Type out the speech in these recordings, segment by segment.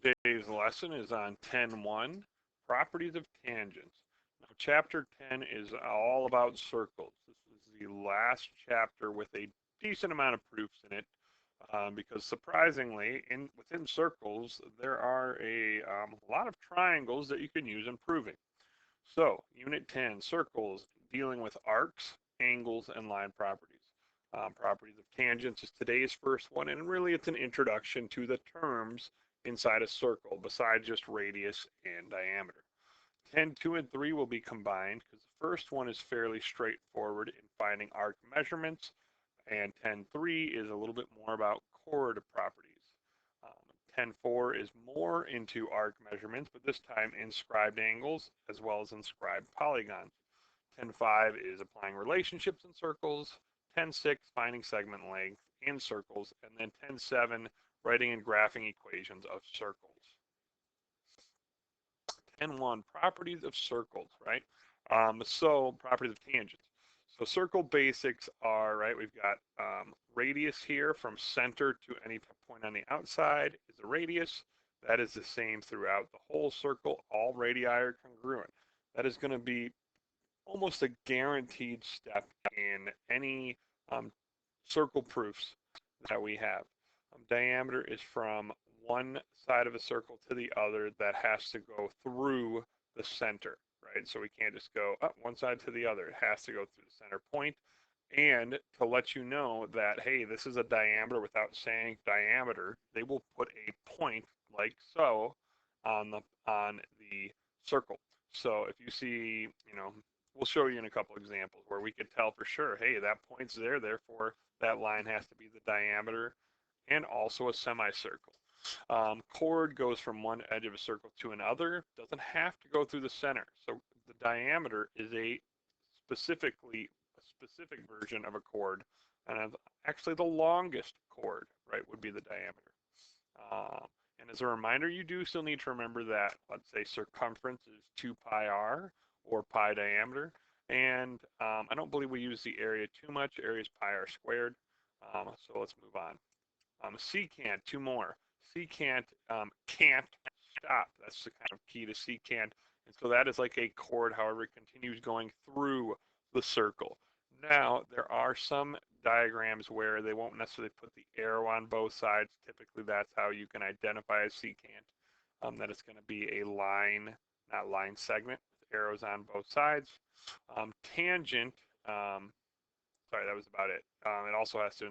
Today's lesson is on 10.1, Properties of Tangents. Now, Chapter 10 is all about circles. This is the last chapter with a decent amount of proofs in it, because surprisingly, within circles, there are a lot of triangles that you can use in proving. So, Unit 10, Circles, dealing with arcs, angles, and line properties. Properties of tangents is today's first one, and really it's an introduction to the terms inside a circle, besides just radius and diameter. 10.2 and 3 will be combined because the first one is fairly straightforward in finding arc measurements, and 10.3 is a little bit more about chord properties. 10.4 is more into arc measurements, but this time inscribed angles as well as inscribed polygons. 10.5 is applying relationships in circles. 10.6 finding segment length in circles, and then 10.7 writing and graphing equations of circles. 10.1 properties of circles, right? So properties of tangents. So circle basics are, right, we've got radius here from center to any point on the outside is a radius. That is the same throughout the whole circle. All radii are congruent. That is going to be almost a guaranteed step in any circle proofs that we have. Diameter is from one side of a circle to the other that has to go through the center, right? So we can't just go up one side to the other. It has to go through the center point. And to let you know that, hey, this is a diameter without saying diameter, they will put a point like so on the circle. So if you see, we'll show you in a couple examples where we could tell for sure, hey, that point's there, therefore that line has to be the diameter, and also a semicircle. Chord goes from one edge of a circle to another, doesn't have to go through the center. So the diameter is a specific version of a chord, and actually the longest chord, right, would be the diameter. And as a reminder, you do still need to remember that, let's say circumference is 2 pi r, or pi diameter, and I don't believe we use the area too much. Area is pi r squared. So let's move on. Secant, two more. Secant can't stop. That's the kind of key to secant. And so that is like a chord, however, it continues going through the circle. Now, there are some diagrams where they won't necessarily put the arrow on both sides. Typically, that's how you can identify a secant, that it's going to be a line, not line segment, with arrows on both sides. Tangent, sorry, that was about it. It also has to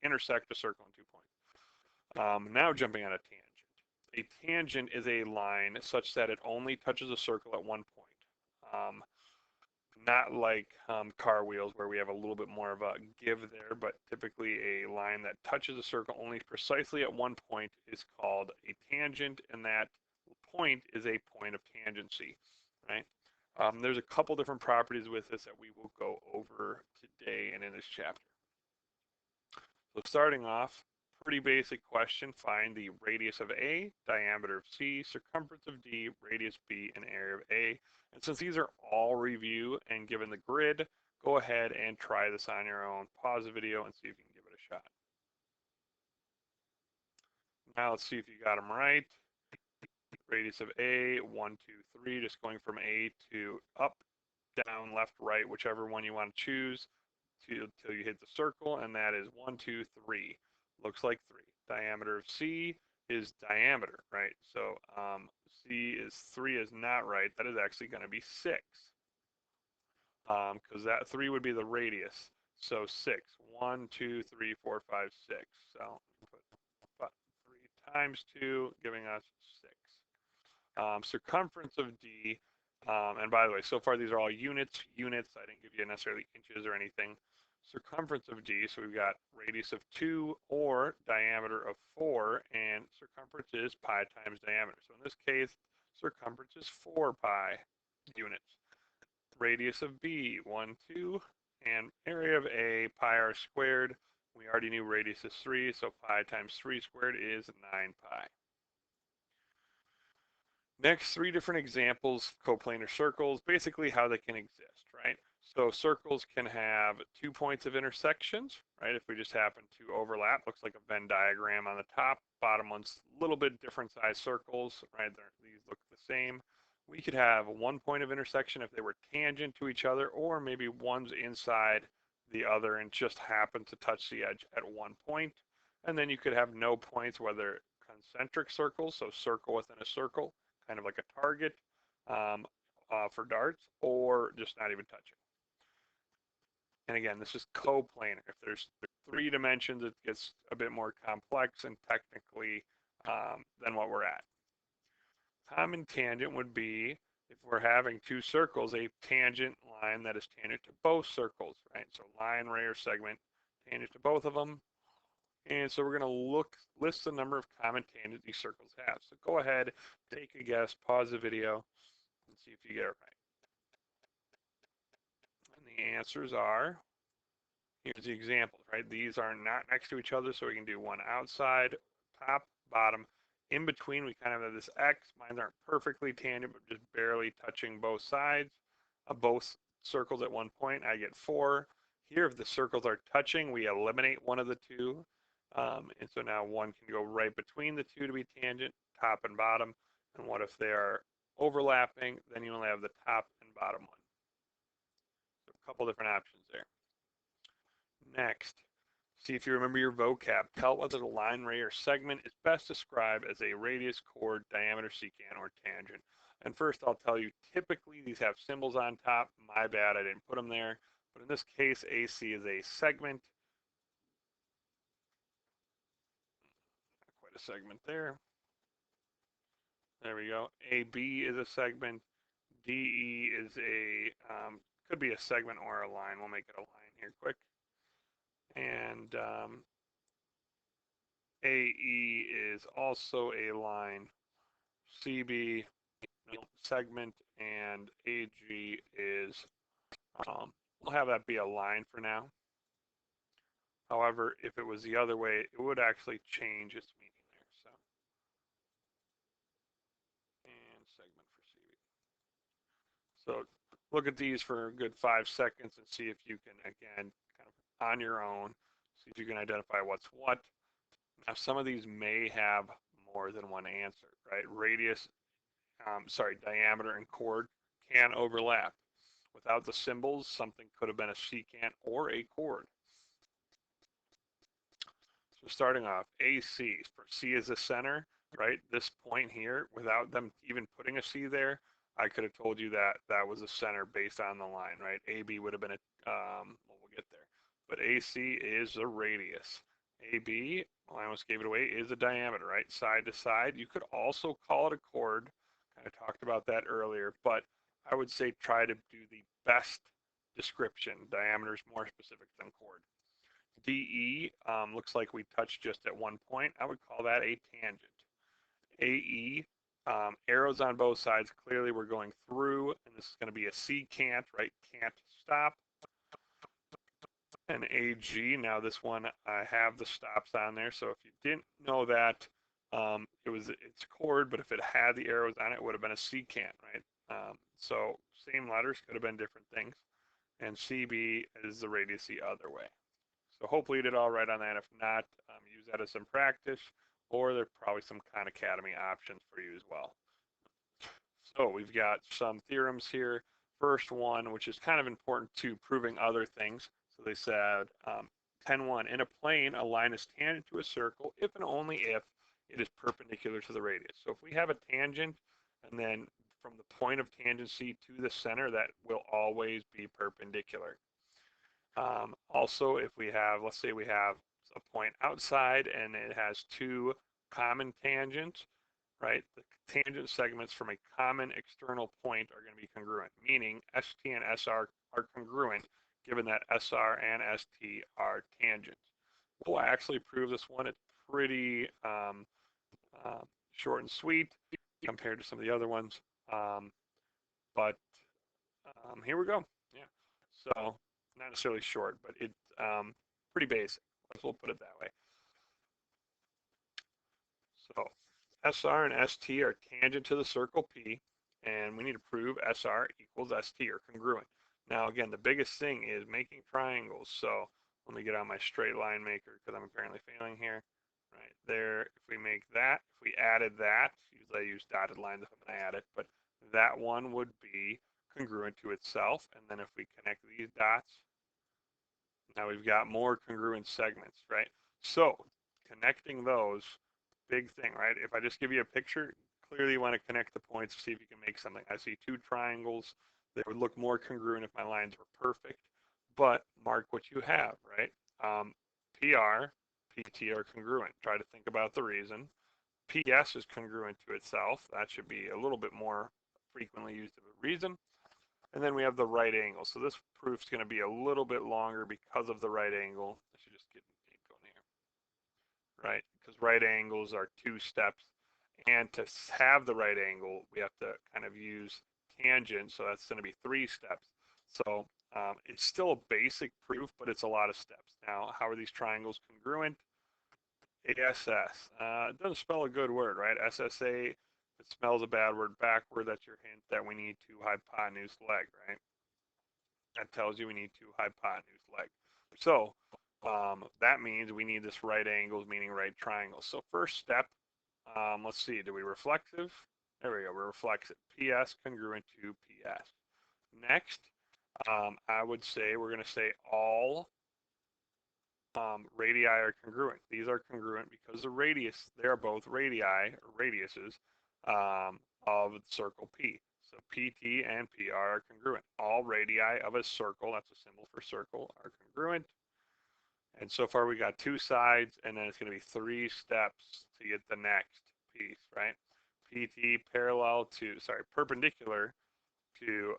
intersect a circle in 2 points. Now jumping on a tangent. A tangent is a line such that it only touches a circle at one point. Not like car wheels where we have a little bit more of a give there, but typically a line that touches a circle only precisely at one point is called a tangent, and that point is a point of tangency, right? There's a couple different properties with this that we will go over today and in this chapter. So starting off, pretty basic question. Find the radius of A, diameter of C, circumference of D, radius B, and area of A. And since these are all review and given the grid, go ahead and try this on your own. Pause the video and see if you can give it a shot. Now let's see if you got them right. Radius of A, 1, 2, 3, just going from A to up, down, left, right, whichever one you want to choose till you hit the circle, and that is 1, 2, 3. Looks like 3. Diameter of C is diameter, right? So C is 3 is not right. That is actually going to be 6, because that 3 would be the radius. So 6. 1, 2, 3, 4, 5, 6. So put 3 times 2, giving us 6. Circumference of D, and by the way, so far these are all units. I didn't give you necessarily inches or anything. Circumference of D, so we've got radius of 2 or diameter of 4, and circumference is pi times diameter. So in this case, circumference is 4 pi units. Radius of B, 1, 2, and area of A, pi r squared. We already knew radius is 3, so pi times 3 squared is 9 pi. Next, 3 different examples, coplanar circles, basically how they can exist, right? So circles can have 2 points of intersections, right? If we just happen to overlap, looks like a Venn diagram on the top. Bottom one's a little bit different size circles, right? These look the same. We could have 1 point of intersection if they were tangent to each other, or maybe one's inside the other and just happen to touch the edge at 1 point. And then you could have no points, whether concentric circles, so circle within a circle, kind of like a target um, for darts, or just not even touching. And again, this is coplanar. If there's 3 dimensions, it gets a bit more complex and technically than what we're at. Common tangent would be if we're having 2 circles, a tangent line that is tangent to both circles, right? So line, ray, or segment, tangent to both of them. And so we're going to list the number of common tangents these circles have. So go ahead, take a guess, pause the video, and see if you get it right. And the answers are, here's the examples, right? These are not next to each other, so we can do one outside, top, bottom. In between, we kind of have this X. Mine aren't perfectly tangent, but just barely touching both sides of both circles at 1 point. I get 4. Here, if the circles are touching, we eliminate one of the 2. And so now one can go right between the 2 to be tangent, top and bottom. And what if they are overlapping? Then you only have the top and bottom one. So a couple different options there. Next, see if you remember your vocab. Tell whether the line, ray, or segment is best described as a radius, chord, diameter, secant, or tangent. And first I'll tell you, typically these have symbols on top. My bad, I didn't put them there. But in this case, AC is a segment. Not quite a segment there. There we go. AB is a segment. DE is could be a segment or a line. We'll make it a line here quick. And AE is also a line. CB segment, and AG is, we'll have that be a line for now. However, if it was the other way, it would actually change its meaning there. So, and segment for CB. So look at these for a good 5 seconds and see if you can, again, kind of on your own, see if you can identify what's what. Now, some of these may have more than one answer, right? Radius, diameter and chord can overlap. Without the symbols, something could have been a secant or a chord. So starting off, AC, for C is the center, right? This point here, without them even putting a C there, I could have told you that that was a center based on the line, right? AB would have been well, we'll get there. But AC is the radius. AB, well, I almost gave it away, is the diameter, right? Side to side. You could also call it a chord. Kind of talked about that earlier, but I would say try to do the best description. Diameter is more specific than chord. DE looks like we touched just at 1 point. I would call that a tangent. AE, arrows on both sides. Clearly we're going through, and this is going to be a secant, right? Can't stop. And AG, now this one, I have the stops on there. So if you didn't know that, it's chord, but if it had the arrows on it, it would have been a secant, right? So same letters, could have been different things. And CB is the radius the other way. So hopefully you did all right on that. If not, use that as some practice, or there's probably some Khan Academy options for you as well. So we've got some theorems here. First one, which is kind of important to proving other things. So they said 10.1, in a plane, a line is tangent to a circle if and only if it is perpendicular to the radius. So if we have a tangent, and then from the point of tangency to the center, that will always be perpendicular. Also, if we have, let's say we have a point outside and it has 2 common tangents, right? The tangent segments from a common external point are going to be congruent, meaning ST and SR are congruent given that SR and ST are tangents. We'll actually prove this one. It's pretty short and sweet compared to some of the other ones. But here we go. Yeah. So not necessarily short, but it's pretty basic. We'll put it that way. So SR and ST are tangent to the circle P, and we need to prove SR equals ST or congruent. Now, again, the biggest thing is making triangles. So let me get on my straight line maker because I'm apparently failing here. Right there, if we make that, if we added that, usually I use dotted lines if I'm going to add it, but that one would be congruent to itself. And then if we connect these dots, now we've got more congruent segments, right? So connecting those, big thing, right? If I just give you a picture, clearly you want to connect the points, see if you can make something. I see two triangles. They would look more congruent if my lines were perfect, but mark what you have, right? PR, PT are congruent. Try to think about the reason. PS is congruent to itself. That should be a little bit more frequently used of a reason. And then we have the right angle. So this proof's going to be a little bit longer because of the right angle. I should just get ink on here, right? Because right angles are two steps. And to have the right angle, we have to kind of use tangent. So that's going to be three steps. So it's still a basic proof, but it's a lot of steps. Now, how are these triangles congruent? ASS. It doesn't spell a good word, right? SSA, if it spells a bad word backward, that's your hint that we need two hypotenuse leg, right? That tells you we need two hypotenuse leg. So that means we need this right angles, meaning right triangles. So first step, let's see, do we reflexive? There we go, we're reflexive. PS congruent to PS. Next, I would say we're going to say all radii are congruent. These are congruent because the radius, they're both radii, or radiuses, of the circle P. So PT and PR are congruent. All radii of a circle, that's a symbol for circle, are congruent. And so far we got two sides, and then it's going to be three steps to get the next piece, right? PT perpendicular to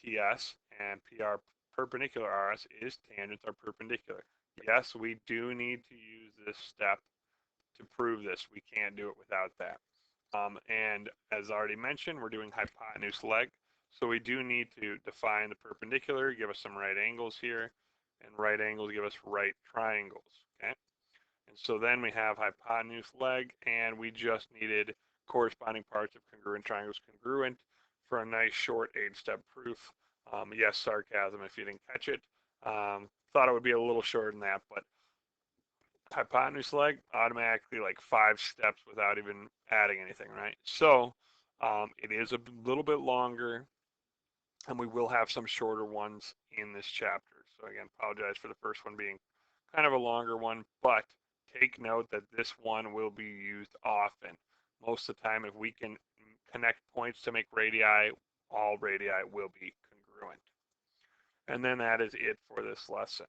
TS, and PR perpendicular RS is tangents are perpendicular. Yes, we do need to use this step to prove this. We can't do it without that. And as already mentioned, we're doing hypotenuse leg. So we do need to define the perpendicular, give us some right angles here, and right angles give us right triangles, okay? And so then we have hypotenuse leg, and we just needed corresponding parts of congruent triangles congruent for a nice short 8-step proof. Yes, sarcasm if you didn't catch it. Thought it would be a little shorter than that, but hypotenuse leg automatically like 5 steps without even adding anything, right? So it is a little bit longer, and we will have some shorter ones in this chapter. So again, apologize for the first one being kind of a longer one, but take note that this one will be used often. Most of the time, if we can connect points to make radii, all radii will be congruent. And then that is it for this lesson.